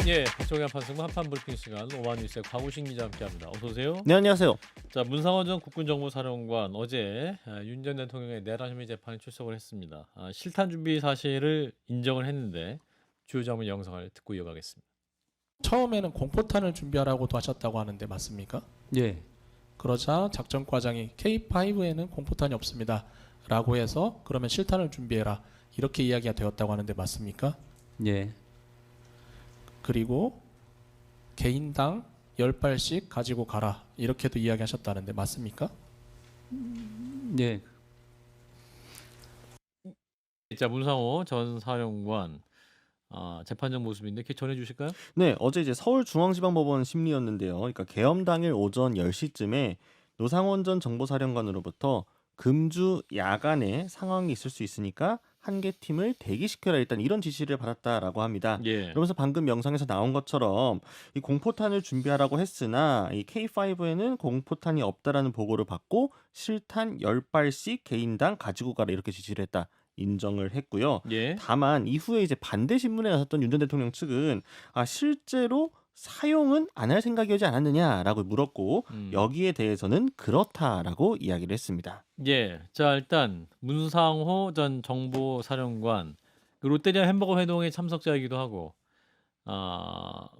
예, 박정현 판승부 한판 브리핑 시간 오마뉴스의 곽우신 기자 함께합니다. 어서 오세요. 네, 안녕하세요. 자, 문상호 전 국군정보사령관 어제 윤 전 대통령의 내란 혐의 재판에 출석을 했습니다. 실탄 준비 사실을 인정을 했는데 주요 장면 영상을 듣고 이어가겠습니다. 처음에는 공포탄을 준비하라고도 하셨다고 하는데 맞습니까? 예, 그러자 작전과장이 K5에는 공포탄이 없습니다 라고 해서 그러면 실탄을 준비해라 이렇게 이야기가 되었다고 하는데 맞습니까? 예, 그리고 개인당 10발씩 가지고 가라 이렇게도 이야기하셨다는데 맞습니까? 예. 자, 문상호 전 사령관 재판정 모습인데 이렇게 전해주실까요? 네, 어제 이제 서울중앙지방법원 심리였는데요. 그러니까 계엄 당일 오전 10시쯤에 노상원 전 정보사령관으로부터 금주 야간에 상황이 있을 수 있으니까 한 개 팀을 대기시켜라 일단 이런 지시를 받았다라고 합니다. 예, 그러면서 방금 영상에서 나온 것처럼 이 공포탄을 준비하라고 했으나 이 K5에는 공포탄이 없다라는 보고를 받고 실탄 10발씩 개인당 가지고 가라 이렇게 지시를 했다. 인정을 했고요. 예, 다만 이후에 이제 반대 신문에 나섰던 윤 전 대통령 측은 실제로 사용은 안 할 생각이지 않았느냐라고 물었고 여기에 대해서는 그렇다라고 이야기를 했습니다. 예. 자, 일단 문상호 전 정보사령관 그 롯데리아 햄버거 회동의 참석자이기도 하고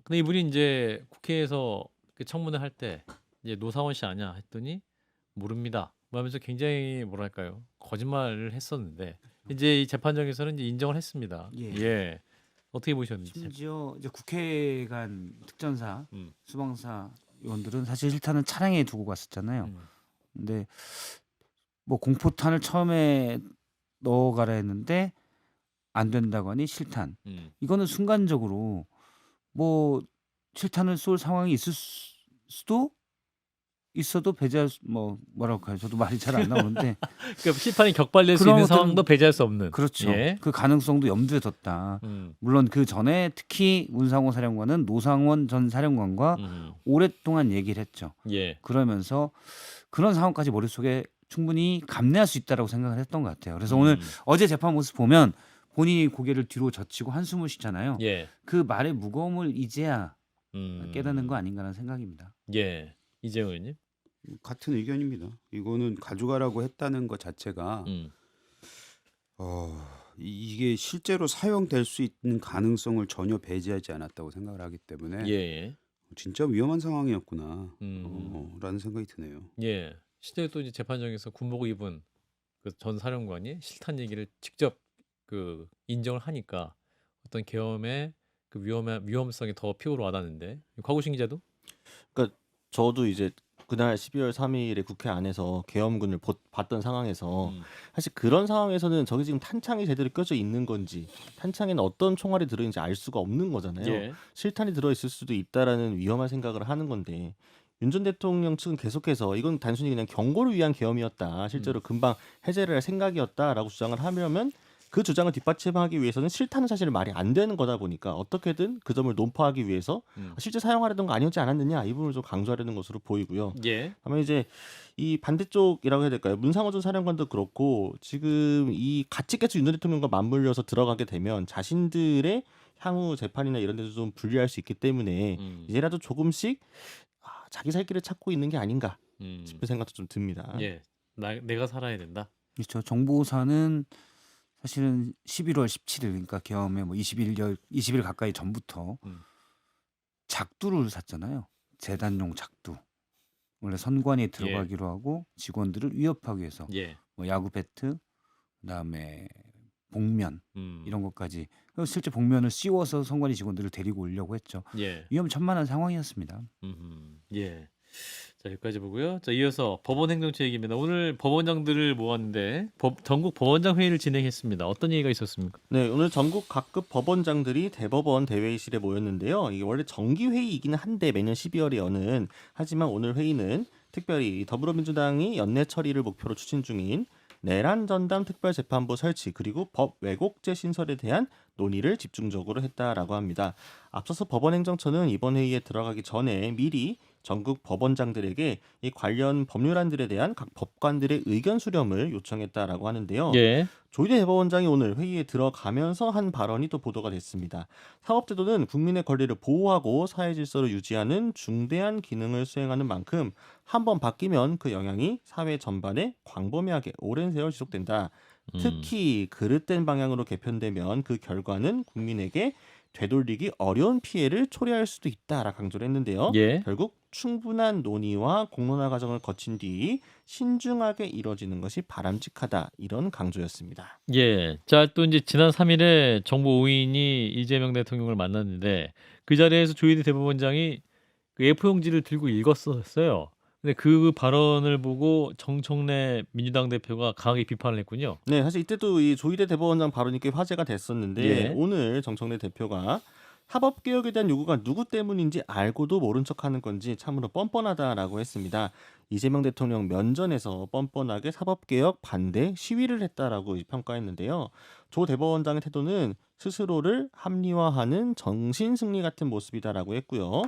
근데 이분이 이제 국회에서 그 청문회 할 때 이제 노상원 씨 아냐 했더니 모릅니다. 뭐 하면서 굉장히 뭐랄까요? 거짓말을 했었는데 이제 이 재판정에서는 이제 인정을 했습니다. 예. 예. 어떻게 보셨는지. 심지어 이제 국회 간 특전사, 음. 수방사 요원들은 사실 실탄은 차량에 두고 갔었잖아요. 음. 근데 뭐 공포탄을 처음에 넣어가라 했는데 안 된다고 하니 실탄. 음. 이거는 순간적으로 뭐 실탄을 쏠 상황이 있을 수도 있어도 배제할 뭐라고 할까요? 저도 말이 잘 안 나오는데 그러니까 실판이 격발될 수 그런 있는 것들은 상황도 배제할 수 없는. 그렇죠. 예. 그 가능성도 염두에 뒀다. 물론 그 전에 특히 문상호 사령관은 노상원 전 사령관과 오랫동안 얘기를 했죠. 예. 그러면서 그런 상황까지 머릿속에 충분히 감내할 수 있다라고 생각을 했던 것 같아요. 그래서 오늘 어제 재판 모습 보면 본인이 고개를 뒤로 젖히고 한숨을 쉬잖아요. 예. 그 말의 무거움을 이제야 깨닫는 거 음. 아닌가라는 생각입니다. 예. 이재용 의원님. 같은 의견입니다. 이거는 가져가라고 했다는 것 자체가 음. 이게 실제로 사용될 수 있는 가능성을 전혀 배제하지 않았다고 생각을 하기 때문에 예. 진짜 위험한 상황이었구나 라는 생각이 드네요. 예. 실제 또 이제 재판정에서 군복을 입은 그 전 사령관이 실탄 얘기를 직접 그 인정을 하니까 어떤 계엄의 그 위험성이 더 피부로 와닿는데 곽우신 기자도 그러니까 저도 이제 그날 12월 3일에 국회 안에서 계엄군을 봤던 상황에서 사실 그런 상황에서는 저게 지금 탄창이 제대로 껴져 있는 건지 탄창에는 어떤 총알이 들어있는지 알 수가 없는 거잖아요. 예. 실탄이 들어있을 수도 있다라는 위험한 생각을 하는 건데 윤 전 대통령 측은 계속해서 이건 단순히 그냥 경고를 위한 계엄이었다. 실제로 금방 해제를 할 생각이었다라고 주장을 하려면 그 주장을 뒷받침하기 위해서는 실탄은 사실 말이 안 되는 거다 보니까 어떻게든 그 점을 논파하기 위해서 실제 사용하려던 거 아니었지 않았느냐 이 부분을 좀 강조하려는 것으로 보이고요. 예. 다만 이제 이 반대쪽이라고 해야 될까요? 문상호 전 사령관도 그렇고 지금 이 같이 계속 윤 전 대통령과 맞물려서 들어가게 되면 자신들의 향후 재판이나 이런 데서 좀 불리할 수 있기 때문에 이제라도 조금씩 자기 살 길을 찾고 있는 게 아닌가 싶은 생각도 좀 듭니다. 예. 내가 살아야 된다. 그렇죠. 정보사는 사실은 11월 17일 그러니까 계엄에 뭐 20일 가까이 전부터 작두를 샀잖아요. 재단용 작두. 원래 선관위에 들어가기로 하고 직원들을 위협하기 위해서 예. 뭐 야구 배트, 그다음에 복면 이런 것까지 실제 복면을 씌워서 선관위 직원들을 데리고 오려고 했죠. 예. 위험천만한 상황이었습니다. 예. 자, 여기까지 보고요. 자, 이어서 법원 행정처 얘기입니다. 오늘 법원장들을 모았는데 전국 법원장 회의를 진행했습니다. 어떤 얘기가 있었습니까? 네, 오늘 전국 각급 법원장들이 대법원 대회의실에 모였는데요. 이게 원래 정기 회의이기는 한데 매년 12월에 여는 하지만 오늘 회의는 특별히 더불어민주당이 연내 처리를 목표로 추진 중인 내란 전담 특별재판부 설치 그리고 법 왜곡죄 신설에 대한 논의를 집중적으로 했다라고 합니다. 앞서서 법원 행정처는 이번 회의에 들어가기 전에 미리 전국 법원장들에게 이 관련 법률안들에 대한 각 법관들의 의견 수렴을 요청했다라고 하는데요. 예. 조희대 대법원장이 오늘 회의에 들어가면서 한 발언이 또 보도가 됐습니다. 사법제도는 국민의 권리를 보호하고 사회 질서를 유지하는 중대한 기능을 수행하는 만큼 한번 바뀌면 그 영향이 사회 전반에 광범위하게 오랜 세월 지속된다. 특히 그릇된 방향으로 개편되면 그 결과는 국민에게 되돌리기 어려운 피해를 초래할 수도 있다라 강조를 했는데요. 예. 결국 충분한 논의와 공론화 과정을 거친 뒤 신중하게 이뤄지는 것이 바람직하다 이런 강조였습니다. 예. 자, 또 이제 지난 3일에 정부 5인이 이재명 대통령을 만났는데 그 자리에서 조희대 대법원장이 그 A4용지를 들고 읽었었어요. 근데 그 발언을 보고 정청래 민주당 대표가 강하게 비판을 했군요. 네, 사실 이때도 이 조희대 대법원장 발언이 꽤 화제가 됐었는데 예. 오늘 정청래 대표가 사법개혁에 대한 요구가 누구 때문인지 알고도 모른 척하는 건지 참으로 뻔뻔하다라고 했습니다. 이재명 대통령 면전에서 뻔뻔하게 사법개혁 반대 시위를 했다라고 평가했는데요. 조 대법원장의 태도는 스스로를 합리화하는 정신승리 같은 모습이다라고 했고요.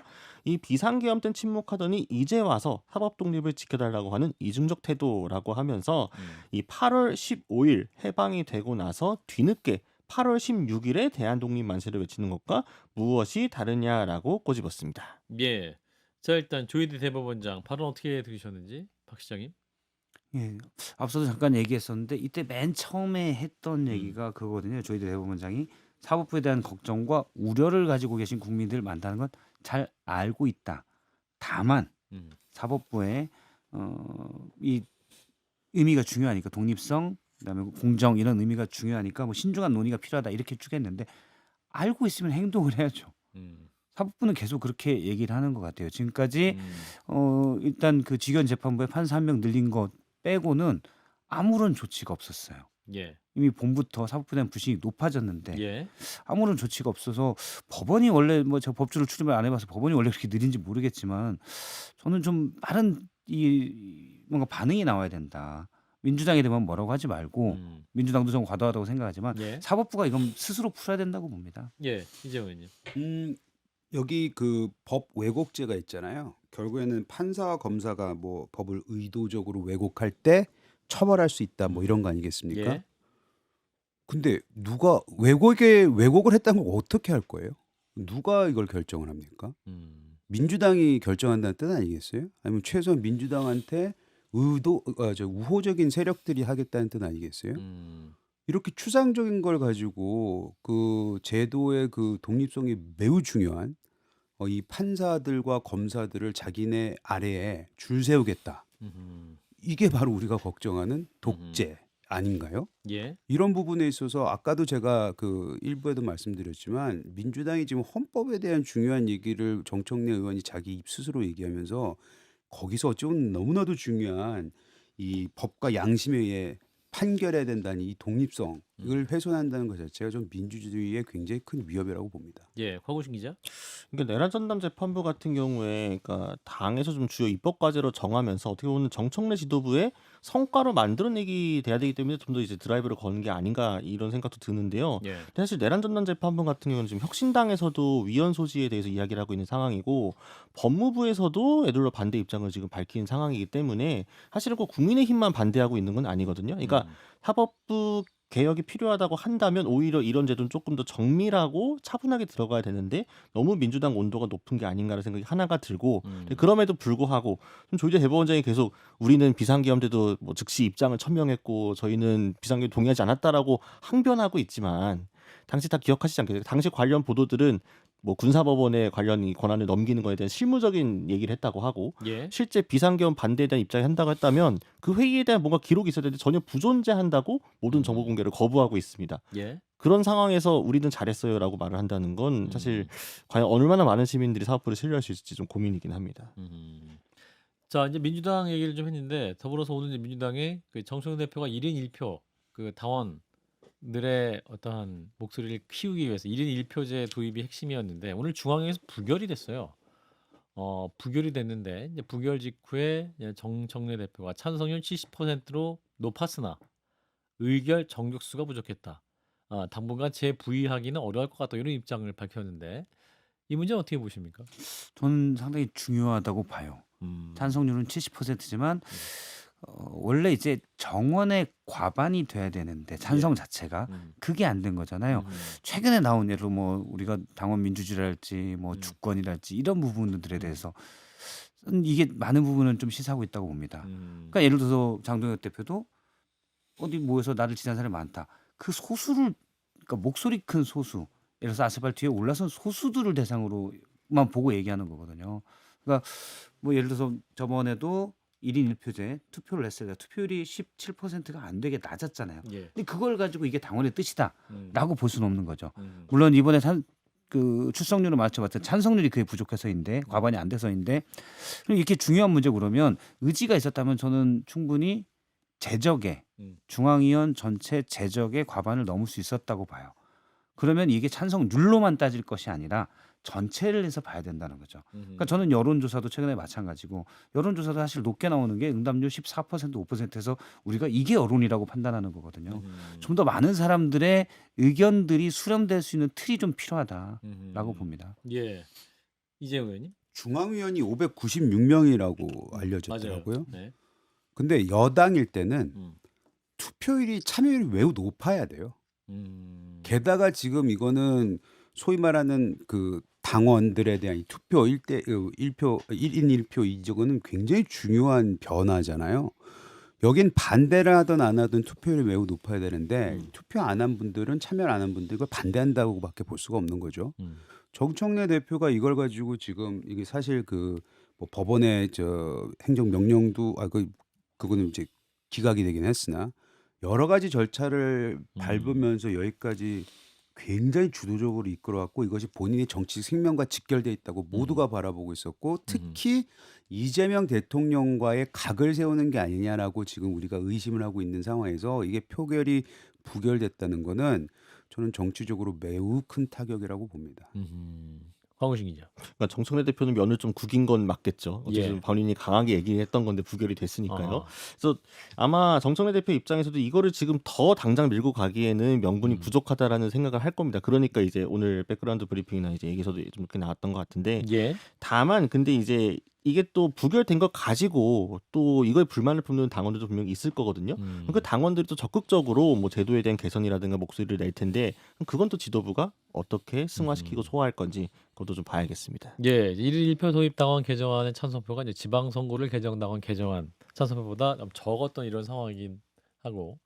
이 비상계엄 때 침묵하더니 이제 와서 사법 독립을 지켜달라고 하는 이중적 태도라고 하면서 이 8월 15일 해방이 되고 나서 뒤늦게 8월 16일에 대한독립 만세를 외치는 것과 무엇이 다르냐라고 꼬집었습니다. 예. 자, 일단 조희대 대법원장 발언 어떻게 들으셨는지 박 시장님. 예. 앞서도 잠깐 얘기했었는데 이때 맨 처음에 했던 음. 얘기가 그거거든요. 조희대 대법원장이 사법부에 대한 걱정과 우려를 가지고 계신 국민들 많다는 건 잘 알고 있다. 다만 음. 사법부의 이 의미가 중요하니까 독립성, 그다음에 공정 이런 의미가 중요하니까 뭐 신중한 논의가 필요하다 이렇게 쭉 했는데 알고 있으면 행동을 해야죠. 음. 사법부는 계속 그렇게 얘기를 하는 것 같아요. 지금까지 음. 일단 그 직원 재판부에 판사 1명 늘린 것 빼고는 아무런 조치가 없었어요. 예. 이미 봄부터 사법부에 대한 불신이 높아졌는데 예. 아무런 조치가 없어서 법원이 원래 뭐 제가 법조를 출입을 안 해봐서 법원이 원래 그렇게 느린지 모르겠지만 저는 좀 빠른 이 뭔가 반응이 나와야 된다. 민주당에 대한 뭐라고 하지 말고 민주당도 좀 과도하다고 생각하지만 예. 사법부가 이건 스스로 풀어야 된다고 봅니다. 예. 이재원 의원님. 여기 그 법 왜곡죄가 있잖아요. 결국에는 판사와 검사가 뭐 법을 의도적으로 왜곡할 때 처벌할 수 있다 뭐 이런 거 아니겠습니까? 예. 근데 누가 왜곡을 했다는 걸 어떻게 할 거예요? 누가 이걸 결정을 합니까? 민주당이 결정한다는 뜻 아니겠어요? 아니면 최소한 민주당한테 우호적인 세력들이 하겠다는 뜻 아니겠어요? 이렇게 추상적인 걸 가지고 그 제도의 그 독립성이 매우 중요한 이 판사들과 검사들을 자기네 아래에 줄 세우겠다. 이게 바로 우리가 걱정하는 독재 아닌가요? 예. 이런 부분에 있어서 아까도 제가 그 일부에도 말씀드렸지만 민주당이 지금 헌법에 대한 중요한 얘기를 정청래 의원이 자기 입 스스로 얘기하면서 거기서 어쩌면 너무나도 중요한 이 법과 양심에 의해 판결해야 된다는 이 독립성을 훼손한다는 것 자체가 좀 민주주의에 굉장히 큰 위협이라고 봅니다. 예. 곽우신 기자. 그러니까 내란 전담 재판부 같은 경우에 그러니까 당에서 좀 주요 입법 과제로 정하면서 어떻게 보면 정청래 지도부의 성과로 만들어내기 돼야 되기 때문에 좀 더 이제 드라이브를 거는 게 아닌가 이런 생각도 드는데요. 예. 근데 사실 내란 전담 재판부 같은 경우는 지금 혁신당에서도 위헌 소지에 대해서 이야기를 하고 있는 상황이고 법무부에서도 애들로 반대 입장을 지금 밝힌 상황이기 때문에 사실은 꼭 국민의힘만 반대하고 있는 건 아니거든요. 그러니까 사법부 개혁이 필요하다고 한다면 오히려 이런 제도는 조금 더 정밀하고 차분하게 들어가야 되는데 너무 민주당 온도가 높은 게 아닌가라는 생각이 하나가 들고 그럼에도 불구하고 좀 조희대 대법원장이 계속 우리는 비상계엄 때도 뭐 즉시 입장을 천명했고 저희는 비상계엄 동의하지 않았다라고 항변하고 있지만 당시 다 기억하시지 않겠어요? 당시 관련 보도들은 뭐 군사법원에 관련 이 권한을 넘기는 거에 대한 실무적인 얘기를 했다고 하고 예. 실제 비상계엄 반대에 대한 입장을 한다고 했다면 그 회의에 대한 뭔가 기록이 있어야 되는데 전혀 부존재한다고 모든 정보 공개를 거부하고 있습니다. 예. 그런 상황에서 우리는 잘했어요라고 말을 한다는 건 사실 과연 얼마나 많은 시민들이 사법부를 신뢰할 수 있을지 좀 고민이긴 합니다. 자, 이제 민주당 얘기를 좀 했는데 더불어서 오늘 이제 민주당의 그 정청래 대표가 1인 1표 그 당원들의 어떠한 목소리를 키우기 위해서 1인 1표제 도입이 핵심이었는데 오늘 중앙에서 부결이 됐어요. 부결이 됐는데 이제 부결 직후에 이제 정청래 대표가 찬성률 70%로 높았으나 의결 정격수가 부족했다. 당분간 재부의하기는 어려울 것 같다 이런 입장을 밝혔는데 이 문제는 어떻게 보십니까? 저는 상당히 중요하다고 봐요. 찬성률은 70%지만 원래 이제 정원의 과반이 돼야 되는데 찬성 자체가 그게 안 된 거잖아요. 최근에 나온 예로 뭐 우리가 당원 민주주의랄지 뭐 주권이랄지 이런 부분들에 대해서 이게 많은 부분은 좀 시사하고 있다고 봅니다. 그러니까 예를 들어서 장동혁 대표도 어디 모여서 나를 지지한 사람이 많다. 그 소수를 그러니까 목소리 큰 소수, 예를 들어서 아스팔트 위에 올라선 소수들을 대상으로만 보고 얘기하는 거거든요. 그러니까 뭐 예를 들어서 저번에도 1인 1표제 투표를 했을 때 투표율이 17%가 안 되게 낮았잖아요. 예. 근데 그걸 가지고 이게 당원의 뜻이다라고 볼 수는 없는 거죠. 음. 물론 이번에 그 출석률을 맞춰봤자 찬성률이 그게 부족해서인데 과반이 안 돼서인데 그럼 이렇게 중요한 문제 그러면 의지가 있었다면 저는 충분히 재적에 중앙위원 전체 재적의 과반을 넘을 수 있었다고 봐요. 그러면 이게 찬성률로만 따질 것이 아니라 전체를 해서 봐야 된다는 거죠. 그러니까 저는 여론조사도 최근에 마찬가지고 여론조사도 사실 높게 나오는 게 응답률 14% 5%에서 우리가 이게 여론이라고 판단하는 거거든요. 좀 더 많은 사람들의 의견들이 수렴될 수 있는 틀이 좀 필요하다라고 봅니다. 예. 이재용 의원님? 중앙위원이 596명이라고 알려졌더라고요. 맞아요. 네. 근데 여당일 때는 음. 투표율이 참여율이 매우 높아야 돼요. 게다가 지금 이거는 소위 말하는 그 당원들에 대한 이 투표 1표 1인 1표 이거는 굉장히 중요한 변화잖아요. 여긴 반대를 하든 안 하든 투표율이 매우 높아야 되는데 투표 안 한 분들은 참여를 안 한 분들 이걸 반대한다고밖에 볼 수가 없는 거죠. 정청래 대표가 이걸 가지고 지금 이게 사실 그 뭐 법원의 저 행정 명령도 그거는 이제 기각이 되긴 했으나 여러 가지 절차를 밟으면서 여기까지 굉장히 주도적으로 이끌어왔고 이것이 본인의 정치 생명과 직결돼 있다고 모두가 바라보고 있었고 특히 이재명 대통령과의 각을 세우는 게 아니냐라고 지금 우리가 의심을 하고 있는 상황에서 이게 표결이 부결됐다는 거는 저는 정치적으로 매우 큰 타격이라고 봅니다. 황우신 기자. 그러니까 정청래 대표는 면을 좀 구긴 건 맞겠죠. 어쨌든 예. 본인이 강하게 얘기했던 건데 부결이 됐으니까요. 어. 그래서 아마 정청래 대표 입장에서도 이거를 지금 더 당장 밀고 가기에는 명분이 부족하다라는 생각을 할 겁니다. 그러니까 이제 오늘 백그라운드 브리핑이나 이제 얘기에서도 좀 이렇게 나왔던 것 같은데 예. 다만 근데 이제 이게 또 부결된 것 가지고 또 이거에 불만을 품는 당원들도 분명히 있을 거거든요. 그 당원들이 또 적극적으로 뭐 제도에 대한 개선이라든가 목소리를 낼 텐데 그건 또 지도부가 어떻게 승화시키고 소화할 건지 그것도 좀 봐야겠습니다. 예, 1인 1표 도입 당원 개정안의 찬성표가 이제 지방선거를 개정 당원 개정안 찬성표보다 좀 적었던 이런 상황이긴 하고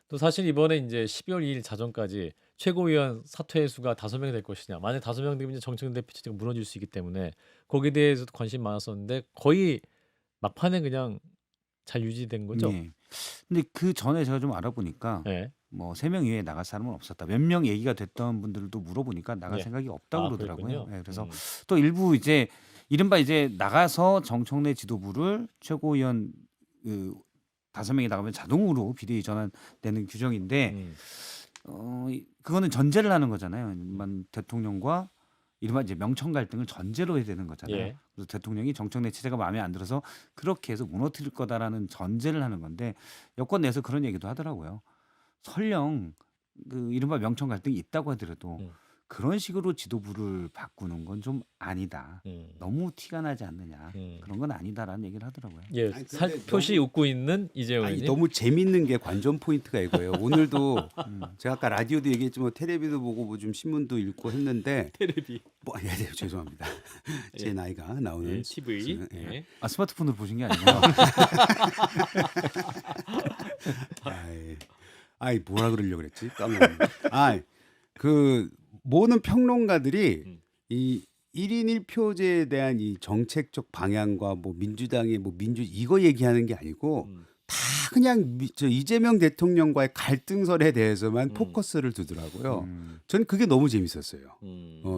또 사실 이번에 이제 12월 2일 자정까지 최고위원 사퇴 수가 5명이 될 것이냐. 만약 5명 되면 이제 정청래 대표 체제가 무너질 수 있기 때문에 거기에 대해서도 관심 많았었는데 거의 막판에 그냥 잘 유지된 거죠. 네. 근데 그 전에 제가 좀 알아보니까 네. 뭐 3명 이외에 나갈 사람은 없었다. 몇 명 얘기가 됐던 분들도 물어보니까 나갈 예. 생각이 없다고 아, 그러더라고요. 그랬군요. 네, 그래서 또 일부 이제 이른바 이제 나가서 정청래 지도부를 최고위원 그 5명이 나가면 자동으로 비대위 전환되는 규정인데 그거는 전제를 하는 거잖아요. 일반 대통령과 이른바 이제 명청 갈등을 전제로 해야 되는 거잖아요. 예. 그래서 대통령이 정청래 체제가 마음에 안 들어서 그렇게 해서 무너뜨릴 거다라는 전제를 하는 건데 여권 내에서 그런 얘기도 하더라고요. 설령 그 이른바 명청 갈등이 있다고 하더라도 그런 식으로 지도부를 바꾸는 건 좀 아니다. 너무 티가 나지 않느냐. 그런 건 아니다라는 얘기를 하더라고요. 예, 아니, 근데 살포시 웃고 있는 이재용 아니, 의원님. 너무 재밌는 게 관전 포인트가 이거예요. 오늘도 제가 아까 라디오도 얘기했지만 텔레비도 보고 뭐 좀 신문도 읽고 했는데 테레비, 예, 죄송합니다. 제 나이가 나오는 TV. 예. 예. 아 스마트폰으로 보신 게 아니구나. 아이 뭐라 그러려고 그랬지? 까먹었네. 그 모든 평론가들이 이 1인 1표제에 대한 이 정책적 방향과 뭐 민주당의 뭐 이거 얘기하는 게 아니고 다 그냥 저 이재명 대통령과의 갈등설에 대해서만 포커스를 두더라고요. 저는 그게 너무 재밌었어요.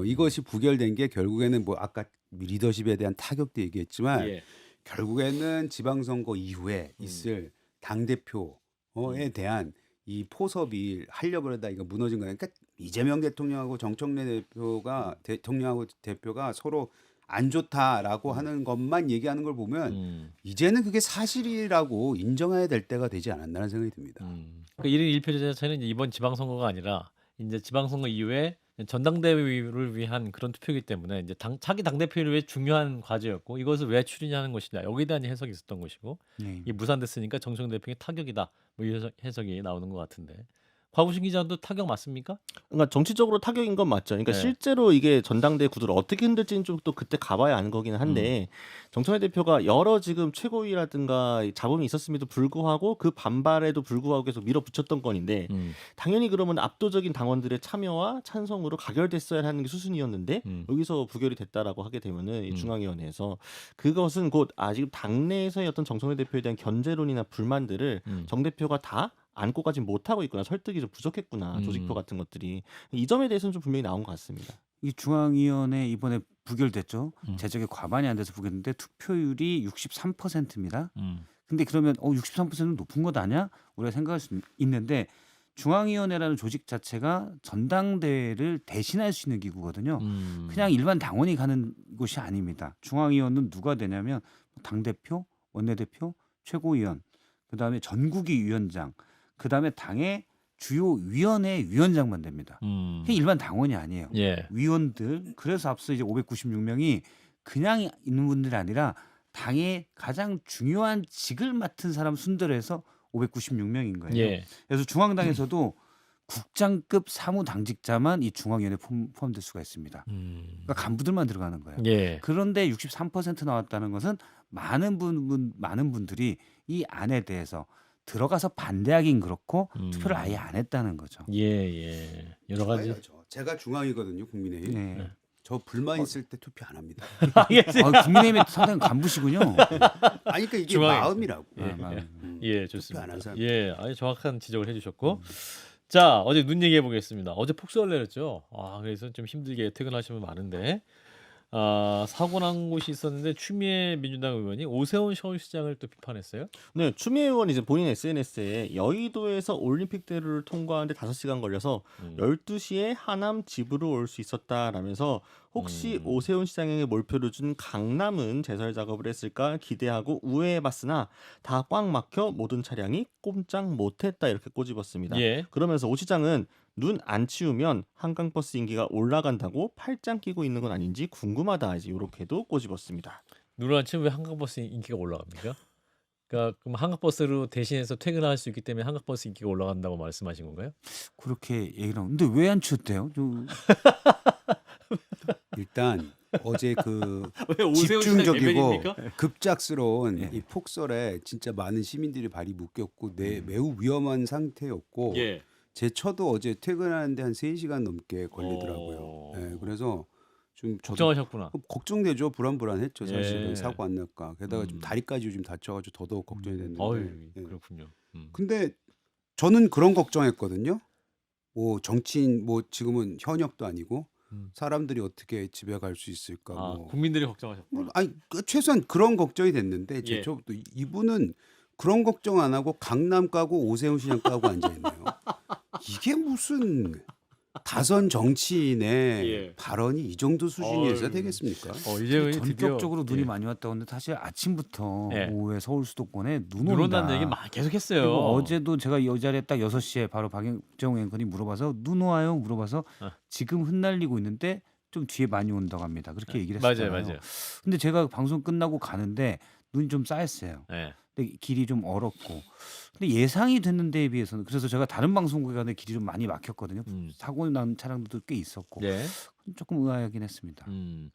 이것이 부결된 게 결국에는 뭐 아까 리더십에 대한 타격도 얘기했지만 예. 결국에는 지방선거 이후에 있을 당 대표에 대한 이 포섭이 하려고 하다 이거 무너진 거예요. 그러니까 이재명 대통령하고 정청래 대표가 서로 안 좋다라고 하는 것만 얘기하는 걸 보면 이제는 그게 사실이라고 인정해야 될 때가 되지 않았나라는 생각이 듭니다. 그러니까 1인 1표제 자체는 이제 이번 지방선거가 아니라 이제 지방선거 이후에 전당대회를 위한 그런 투표이기 때문에 이제 차기 당대표를 위해 중요한 과제였고 이것을 왜 추리냐는 것이냐 여기에 대한 해석이 있었던 것이고 네. 이게 무산됐으니까 정청래 대표의 타격이다 뭐 이 해석이 나오는 것 같은데 곽우신 기자도 타격 맞습니까? 그러니까 정치적으로 타격인 건 맞죠. 그러니까 네. 실제로 이게 전당대 구도를 어떻게 흔들지는 좀 또 그때 가봐야 아는 거기는 한데 정청래 대표가 여러 지금 최고위라든가 잡음이 있었음에도 불구하고 그 반발에도 불구하고 계속 밀어붙였던 건인데 당연히 그러면 압도적인 당원들의 참여와 찬성으로 가결됐어야 하는 게 수순이었는데 여기서 부결이 됐다라고 하게 되면은 이 중앙위원회에서 그것은 곧 아직 당내에서의 어떤 정청래 대표에 대한 견제론이나 불만들을 정 대표가 다 안고 가지 못하고 있구나, 설득이 좀 부족했구나, 조직표 같은 것들이 이 점에 대해서는 좀 분명히 나온 것 같습니다. 이 중앙위원회 이번에 부결됐죠. 재적의 과반이 안 돼서 부결했는데 투표율이 63%입니다. 근데 그러면 63%는 높은 것 아니야? 우리가 생각할 수 있는데 중앙위원회라는 조직 자체가 전당대회를 대신할 수 있는 기구거든요. 그냥 일반 당원이 가는 곳이 아닙니다. 중앙위원은 누가 되냐면 당대표, 원내대표, 최고위원, 그다음에 전국위 위원장, 그다음에 당의 주요 위원회 위원장만 됩니다. 그냥 일반 당원이 아니에요. 예. 위원들. 그래서 앞서 이제 596명이 그냥 있는 분들이 아니라 당의 가장 중요한 직을 맡은 사람 순대로 해서 596명인 거예요. 예. 그래서 중앙당에서도 국장급 사무 당직자만 이 중앙위원회에 포함될 수가 있습니다. 그러니까 간부들만 들어가는 거예요. 예. 그런데 63% 나왔다는 것은 많은 분들이 이 안에 대해서 들어가서 반대하긴 그렇고 투표를 아예 안 했다는 거죠. 예, 예. 여러 가지. 제가 중앙이거든요, 국민의힘. 네. 저 불만 있을 때 투표 안 합니다. 국민의힘이 상당히 간부시군요. 아니 그러니까 이게 중앙에 마음이라고. 예, 투표 좋습니다. 안 한 사람. 예, 아주 정확한 지적을 해주셨고, 자 어제 눈 얘기해 보겠습니다. 어제 폭설을 내렸죠. 그래서 좀 힘들게 퇴근하시는 분 많은데, 사고 난 곳이 있었는데 추미애 민주당 의원이 오세훈 서울시장을 또 비판했어요. 네, 추미애 의원이 이제 본인 SNS에 여의도에서 올림픽대로를 통과하는데 5시간 걸려서 12시에 하남 집으로 올 수 있었다라면서 혹시 오세훈 시장에게 몰표를 준 강남은 제설 작업을 했을까 기대하고 우회해봤으나 다 꽉 막혀 모든 차량이 꼼짝 못했다 이렇게 꼬집었습니다. 예. 그러면서 오 시장은 눈 안 치우면 한강버스 인기가 올라간다고 팔짱 끼고 있는 건 아닌지 궁금하다 이제 이렇게도 꼬집었습니다. 눈을 안 치면 왜 한강버스 인기가 올라갑니까? 그러니까 그럼 한강버스로 대신해서 퇴근할 수 있기 때문에 한강버스 인기가 올라간다고 말씀하신 건가요? 그렇게 얘기를 하고 근데 왜 안 치웠대요? 일단 어제 그 왜 오세훈 시장 집중적이고 레벨입니까? 급작스러운 예. 이 폭설에 진짜 많은 시민들이 발이 묶였고 매우 위험한 상태였고 예. 제 차도 어제 퇴근하는데 한 3시간 넘게 걸리더라고요. 오. 예, 그래서 좀 저도 걱정하셨구나. 걱정되죠. 불안했죠. 사실은 예. 사고 안 날까. 게다가 좀 다리까지 좀 다쳐가지고 더더욱 걱정이 됐는데. 어유, 예. 그렇군요. 근데 저는 그런 걱정했거든요. 뭐 정치인 뭐 지금은 현역도 아니고 사람들이 어떻게 집에 갈 수 있을까. 뭐. 국민들이 걱정하셨구나. 아니 최소한 그런 걱정이 됐는데 예. 저도 이분은 그런 걱정 안 하고 강남 까고 오세훈 시장 까고 앉아 있네요. 이게 무슨 다선 정치인의 예. 발언이 이 정도 수준이어야 어휴. 되겠습니까? 이재명이 드디어 전격적으로 눈이 예. 많이 왔다고 하는데 사실 아침부터 예. 오후에 서울 수도권에 눈 눈 온다. 온다는 얘기 많이 계속했어요. 그리고 어제도 제가 이 자리에 딱 6시에 바로 박영정 앵커니 물어봐서 눈 와요? 물어봐서 지금 흩날리고 있는데 좀 뒤에 많이 온다고 합니다. 그렇게 얘기를 했어요. 맞아요. 근데 제가 방송 끝나고 가는데 눈이 좀 쌓였어요. 예. 근데 길이 좀 얼었고. 근데 예상이 됐는 데에 비해서는 그래서 제가 다른 방송국에 가는데 길이 좀 많이 막혔거든요. 사고 난 차량들도 꽤 있었고 예. 조금 의아하긴 했습니다. 그러니까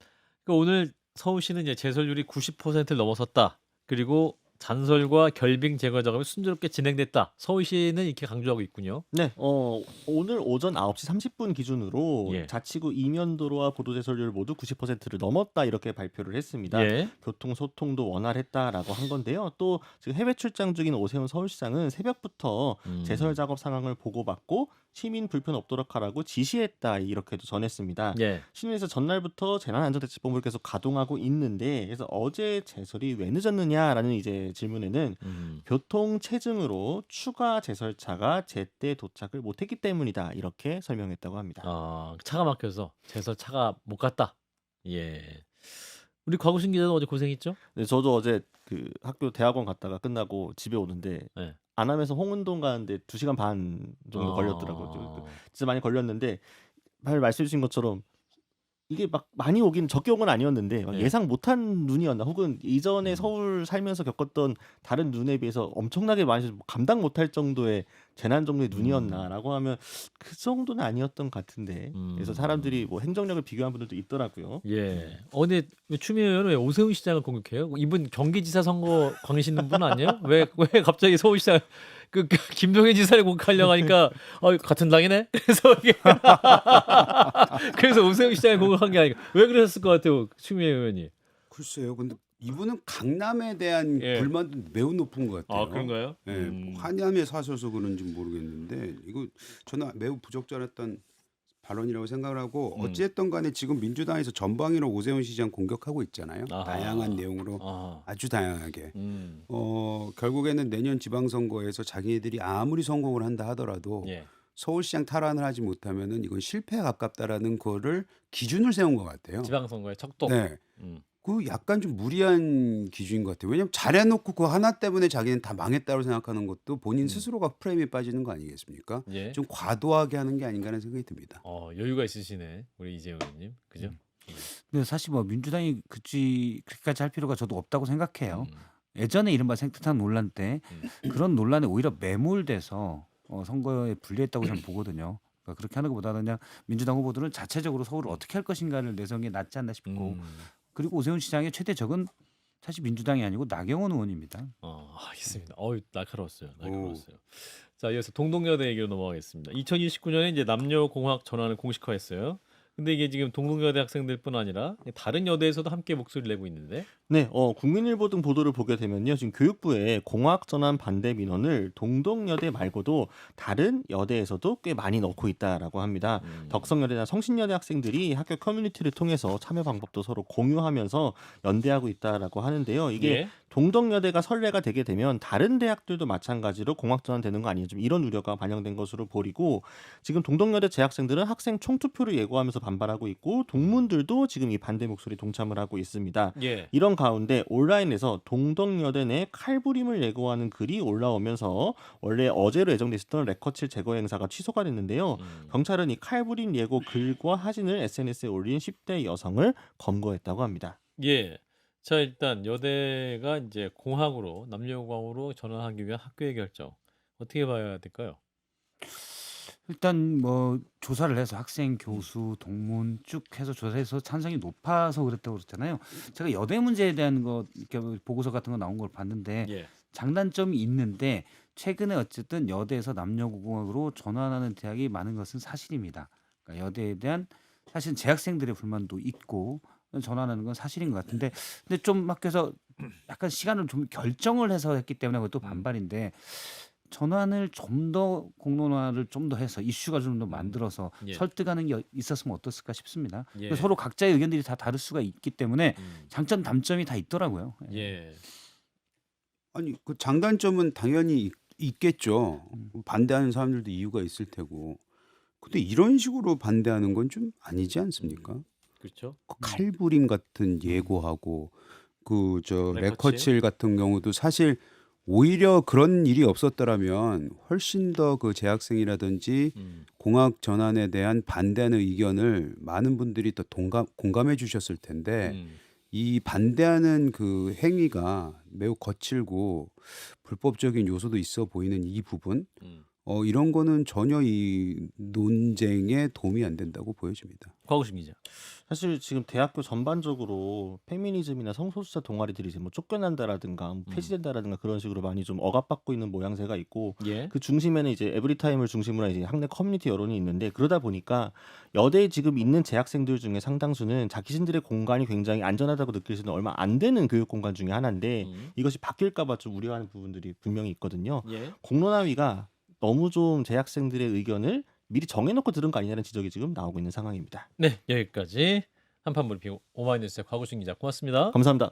오늘 서울시는 이제 제설률이 90%를 넘어섰다. 그리고 잔설과 결빙 제거 작업이 순조롭게 진행됐다. 서울시는 이렇게 강조하고 있군요. 네, 오늘 오전 9시 30분 기준으로 예. 자치구 이면도로와 보도제설률 모두 90%를 넘었다 이렇게 발표를 했습니다. 예. 교통 소통도 원활했다라고 한 건데요. 또 지금 해외 출장 중인 오세훈 서울시장은 새벽부터 제설 작업 상황을 보고받고 시민 불편 없도록 하라고 지시했다 이렇게도 전했습니다. 예. 시민에서 전날부터 재난안전대책본부를 계속 가동하고 있는데 그래서 어제 제설이 왜 늦었느냐라는 이제 질문에는 교통 체증으로 추가 제설차가 제때 도착을 못했기 때문이다 이렇게 설명했다고 합니다. 차가 막혀서 제설 차가 못 갔다. 예. 우리 곽우신 기자는 어제 고생했죠? 네, 저도 어제 그 학교 대학원 갔다가 끝나고 집에 오는데 네. 안암에서 홍은동 가는데 2시간 반 정도 걸렸더라고요. 진짜 많이 걸렸는데 말씀해 주신 것처럼 이게 막 많이 오긴 적게 온 건 아니었는데 막 네. 예상 못한 눈이었나 혹은 이전에 음. 서울 살면서 겪었던 다른 눈에 비해서 엄청나게 많이 감당 못할 정도의 재난 정도의 눈이었나라고 하면 그 정도는 아니었던 것 같은데 그래서 사람들이 뭐 행정력을 비교한 분들도 있더라고요. 예. 근데 왜 추미애 의원은 왜 오세훈 시장을 공격해요? 이분 경기지사 선거 광시는 분 아니에요? 왜 갑자기 서울시장 김동연 지사를 공격하려고 하니까 같은 당이네. 그래서 이게 그래서 오세훈 시장을 공격한 게 아니고 왜 그랬을 것 같아요, 추미애 의원이? 글쎄요. 근데 이분은 강남에 대한 예. 불만도 매우 높은 것 같아요. 아 그런가요? 예, 한양에 사셔서 그런지 모르겠는데 이거 저는 매우 부적절했던 발언이라고 생각을 하고 어찌됐든 간에 지금 민주당에서 전방위로 오세훈 시장 공격하고 있잖아요. 아하. 다양한 내용으로 아, 아주 다양하게. 음, 결국에는 내년 지방선거에서 자기네들이 아무리 성공을 한다 하더라도 예, 서울시장 탈환을 하지 못하면은 이건 실패에 가깝다라는 거를 기준을 세운 것 같아요. 지방선거의 척도. 네. 음, 그 약간 좀 무리한 기준인 것 같아요. 왜냐하면 잘해놓고 그 하나 때문에 자기는 다 망했다고 생각하는 것도 본인 스스로가 프레임에 빠지는 거 아니겠습니까? 예. 좀 과도하게 하는 게 아닌가 하는 생각이 듭니다. 여유가 있으시네, 우리 이재용 의원님, 그죠? 근데 사실 뭐 민주당이 그렇게까지 할 필요가 저도 없다고 생각해요. 음, 예전에 이른바 생태탄 논란 때 그런 논란에 오히려 매몰돼서 선거에 불리했다고 저는 보거든요. 그러니까 그렇게 하는 것보다는 그냥 민주당 후보들은 자체적으로 서울을 어떻게 할 것인가를 내세우는 게 낫지 않나 싶고 음. 그리고 오세훈 시장의 최대 적은 사실 민주당이 아니고 나경원 의원입니다. 알겠습니다. 날카로웠어요. 자, 이어서 동덕여대 얘기로 넘어가겠습니다. 2029년에 이제 남녀공학 전환을 공식화했어요. 근데 이게 지금 동덕여대 학생들뿐 아니라 다른 여대에서도 함께 목소리를 내고 있는데. 네, 국민일보 등 보도를 보게 되면요. 지금 교육부에 공학 전환 반대 민원을 동덕여대 말고도 다른 여대에서도 꽤 많이 넣고 있다라고 합니다. 덕성여대나 성신여대 학생들이 학교 커뮤니티를 통해서 참여 방법도 서로 공유하면서 연대하고 있다라고 하는데요. 이게 예. 동덕여대가 선례가 되게 되면 다른 대학들도 마찬가지로 공학 전환되는 거 아니에요? 좀 이런 우려가 반영된 것으로 보이고 지금 동덕여대 재학생들은 학생 총투표를 예고하면서 반발하고 있고 동문들도 지금 이 반대 목소리 동참을 하고 있습니다. 예. 이런 가운데 온라인에서 동덕여대 내 칼부림을 예고하는 글이 올라오면서 원래 어제로 예정돼 있었던 레커칠 제거 행사가 취소가 됐는데요. 경찰은 이 칼부림 예고 글과 사진을 SNS에 올린 10대 여성을 검거했다고 합니다. 예. 자, 일단 여대가 이제 공학으로 남녀공학으로 전환하기 위한 학교의 결정 어떻게 봐야 될까요? 일단 뭐 조사를 해서 학생, 교수, 동문 쭉 해서 조사해서 찬성이 높아서 그랬다고 그랬잖아요. 제가 여대 문제에 대한 거 이렇게 보고서 같은 거 나온 걸 봤는데 예. 장단점이 있는데 최근에 어쨌든 여대에서 남녀공학으로 전환하는 대학이 많은 것은 사실입니다. 그러니까 여대에 대한 사실 재학생들의 불만도 있고 전환하는 건 사실인 것 같은데 근데 좀 학교에서 약간 시간을 좀 결정을 해서 했기 때문에 그것도 반발인데 전환을 좀 더 공론화를 좀 더 해서 이슈가 좀 더 만들어서 예. 설득하는 게 있었으면 어떻을까 싶습니다. 예. 서로 각자의 의견들이 다 다를 수가 있기 때문에 음. 장점 단점이 다 있더라고요. 예. 아니 그 장단점은 당연히 있겠죠. 반대하는 사람들도 이유가 있을 테고. 근데 이런 식으로 반대하는 건 좀 아니지 않습니까? 그렇죠. 그 칼부림 같은 예고하고 그 저 레커칠? 레커칠 같은 경우도 사실 오히려 그런 일이 없었더라면 훨씬 더 그 재학생이라든지 공학 전환에 대한 반대하는 의견을 많은 분들이 더 공감해 주셨을 텐데 이 반대하는 그 행위가 매우 거칠고 불법적인 요소도 있어 보이는 이 부분 이런 거는 전혀 이 논쟁에 도움이 안 된다고 보여집니다. 곽우신 기자. 사실 지금 대학교 전반적으로 페미니즘이나 성소수자 동아리들이 이제 뭐 쫓겨난다라든가 폐지된다라든가 그런 식으로 많이 좀 억압받고 있는 모양새가 있고 예. 그 중심에는 이제 에브리타임을 중심으로 이제 학내 커뮤니티 여론이 있는데 그러다 보니까 여대에 지금 있는 재학생들 중에 상당수는 자신들의 공간이 굉장히 안전하다고 느낄 수 있는 얼마 안 되는 교육 공간 중에 하나인데 이것이 바뀔까봐 좀 우려하는 부분들이 분명히 있거든요. 예. 공론화위가 너무 좀 재학생들의 의견을 미리 정해놓고 들은 거 아니냐는 지적이 지금 나오고 있는 상황입니다. 네, 여기까지 한판 브리핑 오마이뉴스의 곽우신 기자 고맙습니다. 감사합니다.